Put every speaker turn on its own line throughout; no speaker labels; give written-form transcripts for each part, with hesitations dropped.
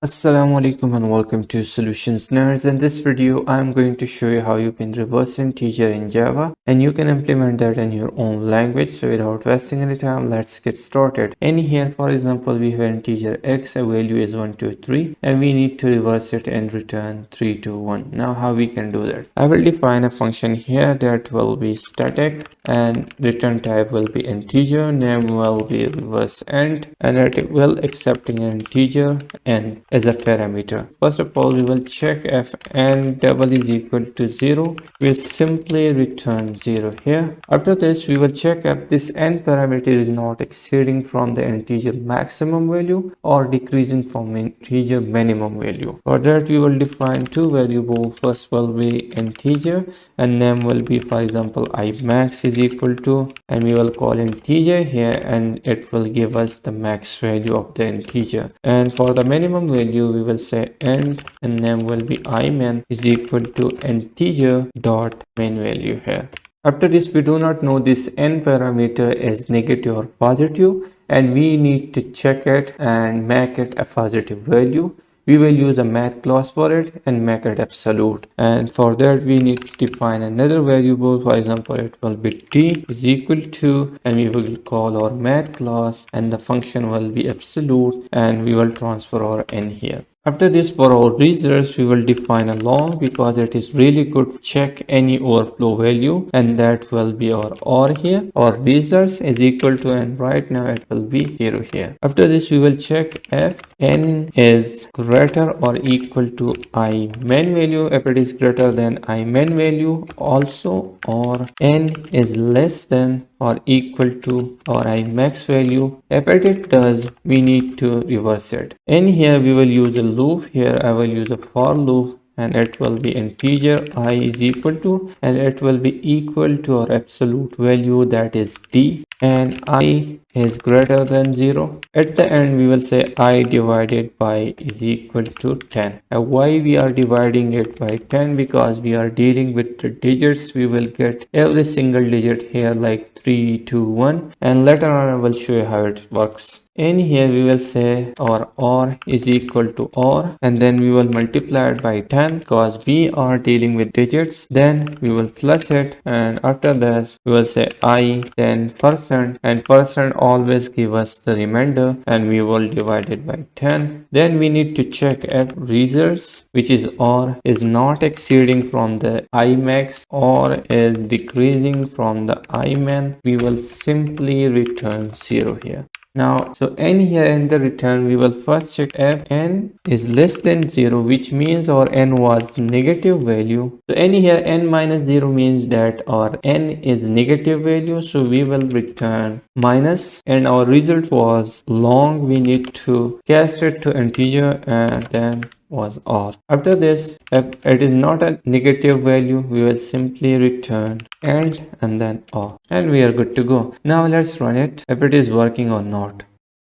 Assalamu alaikum and welcome to Solutions Nerds. In this video, I'm going to show you how you can reverse integer in Java and you can implement that in your own language. So without wasting any time, let's get started. In here, for example, we have integer x, a value is 1, 2, 3, and we need to reverse it and return 3, 2, 1. Now how we can do that? I will define a function here that will be static and return type will be integer, name will be reverse int, and it will accepting an integer n as a parameter. First of all, we will check if n double is equal to 0. We'll simply return 0 here. After this, we will check if this n parameter is not exceeding from the integer maximum value or decreasing from integer minimum value. For that, we will define two variables. First will be integer and name will be, for example, I max is equal to, and we will call integer here and it will give us the max value of the integer. And for the minimum value, we will say end and name will be imin is equal to integer dot main value here. After this, we do not know this n parameter is negative or positive, and we need to check it and make it a positive value. We will use a math class for it and make it absolute, and for that we need to define another variable. For example, it will be t is equal to, and we will call our math class and the function will be absolute, and we will transfer our n here. After this, for our results, we will define a long because it is really good to check any overflow value, and that will be our or here. Our results is equal to, and right now it will be 0 here. After this, we will check if n is greater or equal to I main value. If it is greater than I main value also, or n is less than or equal to or I max value. If it does, we need to reverse it. In here, we will use a loop. Here I will use a for loop, and it will be integer I is equal to, and it will be equal to our absolute value, that is d, and I is greater than 0. At the end, we will say I divided by is equal to 10. And why we are dividing it by 10? Because we are dealing with the digits. We will get every single digit here like 3, 2, 1, and later on I will show you how it works. In here, we will say our or is equal to or, and then we will multiply it by 10 because we are dealing with digits. Then we will plus it, and after this we will say I, then percent, and percent always give us the remainder, and we will divide it by 10. Then we need to check if results, which is or, is not exceeding from the I max or is decreasing from the I min. We will simply return 0 here. Now, so n here in the return, we will first check if n is less than 0, which means our n was negative value. So n here, n minus 0 means that our n is negative value. So we will return minus, and our result was long. We need to cast it to integer, and then was or. After this, if it is not a negative value, we will simply return and then or, and we are good to go. Now let's run it if it is working or not.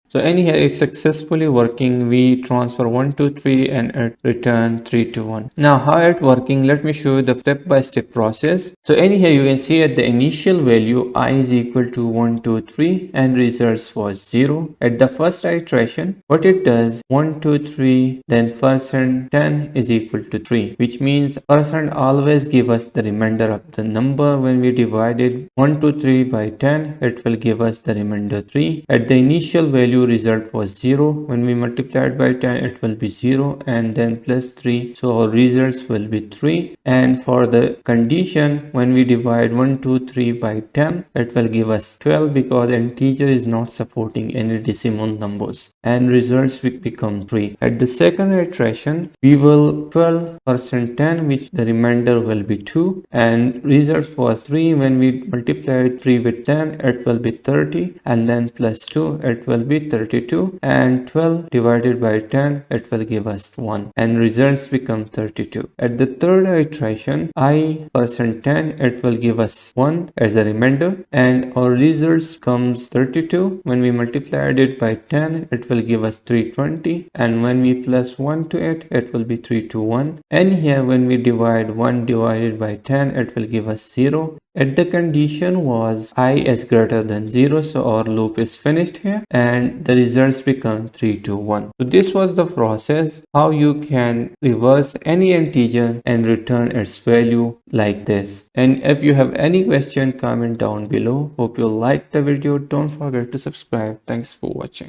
So in here it's successfully working. We transfer 1, 2, 3 and it return 3, 2, 1. Now how it working, let me show you the step-by-step process. So in here you can see at the initial value I is equal to 1, 2, 3 and results was 0. At the first iteration, what it does, 1, 2, 3, then percent 10 is equal to 3, which means percent always give us the remainder of the number. When we divided 1, 2, 3 by 10, it will give us the remainder 3. At the initial value result was 0. When we multiply it by 10, it will be 0 and then plus 3. So our results will be 3. And for the condition, when we divide 1, 2, 3 by 10, it will give us 12 because integer is not supporting any decimal numbers, and results will become 3. At the second iteration, we will 12% 10, which the remainder will be 2, and results was 3. When we multiply 3 with 10, it will be 30, and then plus 2, it will be 32, and 12 divided by 10, it will give us 1, and results become 32. At the third iteration, I percent 10, it will give us 1 as a remainder, and our results comes 32. When we multiplied it by 10, it will will give us 320, and when we plus 1 to it, it will be 321. And here when we divide 1 divided by 10, it will give us 0. If the condition was I is greater than 0, so our loop is finished here and the results become 321. So this was the process how you can reverse any integer and return its value like this. And if you have any question, comment down below. Hope you liked the video. Don't forget to subscribe. Thanks for watching.